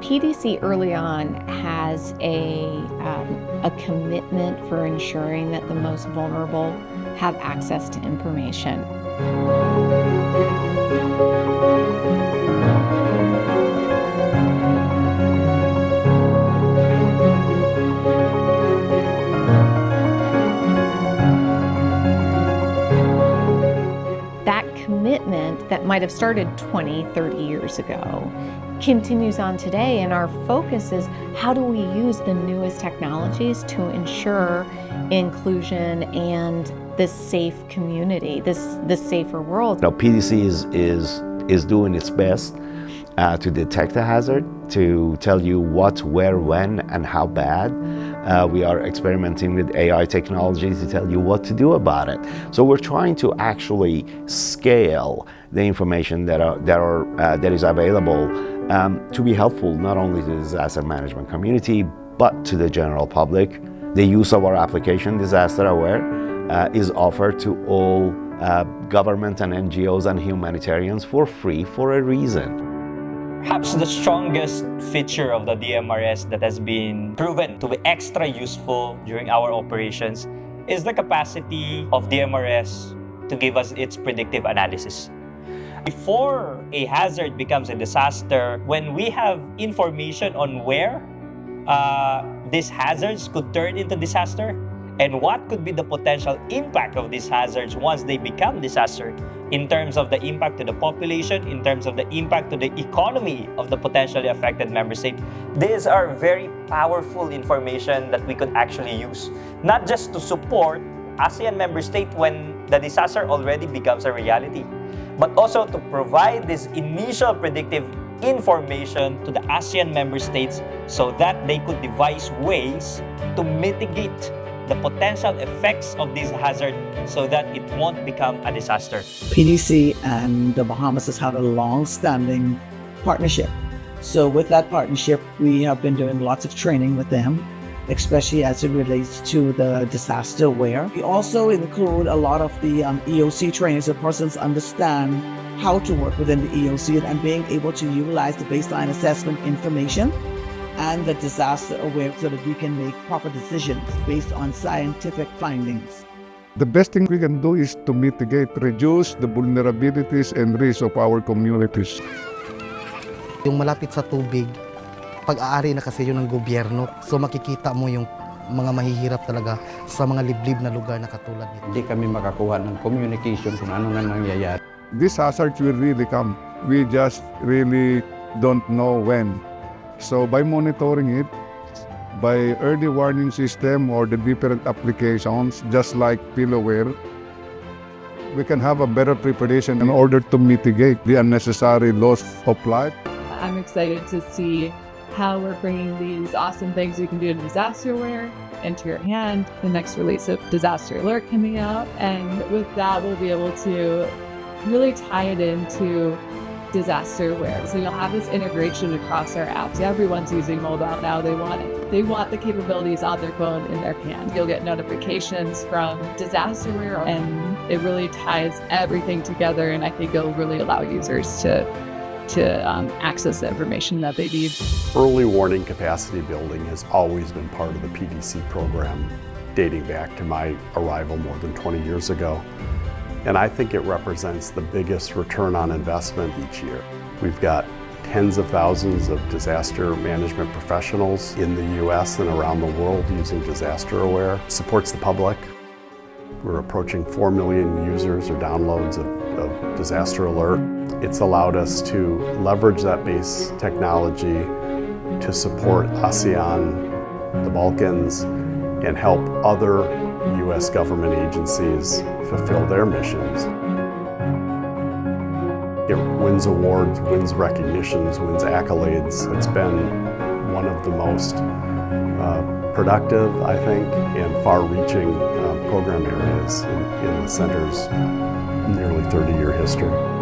PDC early on has a commitment for ensuring that the most vulnerable have access to information. That commitment that might have started 20, 30 years ago continues on today, and our focus is how do we use the newest technologies to ensure inclusion and this safe community, this safer world. Now, PDC is doing its best to detect a hazard, to tell you what, where, when, and how bad. We are experimenting with AI technology to tell you what to do about it. So we're trying to actually scale the information that is available to be helpful not only to the disaster management community, but to the general public. The use of our application, DisasterAWARE, is offered to all government and NGOs and humanitarians for free for a reason. Perhaps the strongest feature of the DMRS that has been proven to be extra useful during our operations is the capacity of DMRS to give us its predictive analysis. Before a hazard becomes a disaster, when we have information on where these hazards could turn into disaster and what could be the potential impact of these hazards once they become disaster, in terms of the impact to the population, in terms of the impact to the economy of the potentially affected member state. These are very powerful information that we could actually use, not just to support ASEAN member state when the disaster already becomes a reality, but also to provide this initial predictive information to the ASEAN member states so that they could devise ways to mitigate the potential effects of this hazard so that it won't become a disaster. PDC and the Bahamas has had a long-standing partnership. So with that partnership, we have been doing lots of training with them, especially as it relates to the DisasterAWARE. We also include a lot of the EOC training so persons understand how to work within the EOC and being able to utilize the baseline assessment information and the DisasterAWARE so that we can make proper decisions based on scientific findings. The best thing we can do is to mitigate, reduce the vulnerabilities and risks of our communities. Yung malapit sa tubig, pag-aari na kasi yun ng gobyerno, so makikita mo yung mga mahihirap talaga sa mga liblib na lugar na katulad nito. Hindi kami makakuha ng communication kung ano na nangyayari. This hazard will really come. We just really don't know when. So by monitoring it, by early warning system or the different applications, just like PillAware, we can have a better preparation in order to mitigate the unnecessary loss of life. I'm excited to see how we're bringing these awesome things we can do in DisasterAWARE into your hand. The next release of Disaster Alert coming out, and with that we'll be able to really tie it into DisasterAWARE. So you'll have this integration across our apps. Everyone's using mobile now. They want it. They want the capabilities on their phone in their hand. You'll get notifications from DisasterAWARE, and it really ties everything together. And I think it'll really allow users to access the information that they need. Early warning capacity building has always been part of the PDC program, dating back to my arrival more than 20 years ago. And I think it represents the biggest return on investment each year. We've got tens of thousands of disaster management professionals in the US and around the world using DisasterAWARE. It supports the public. We're approaching 4 million users or downloads of Disaster Alert. It's allowed us to leverage that base technology to support ASEAN, the Balkans, and help other US government agencies fulfill their missions. It wins awards, wins recognitions, wins accolades. It's been one of the most productive, I think, and far-reaching program areas in the center's nearly 30-year history.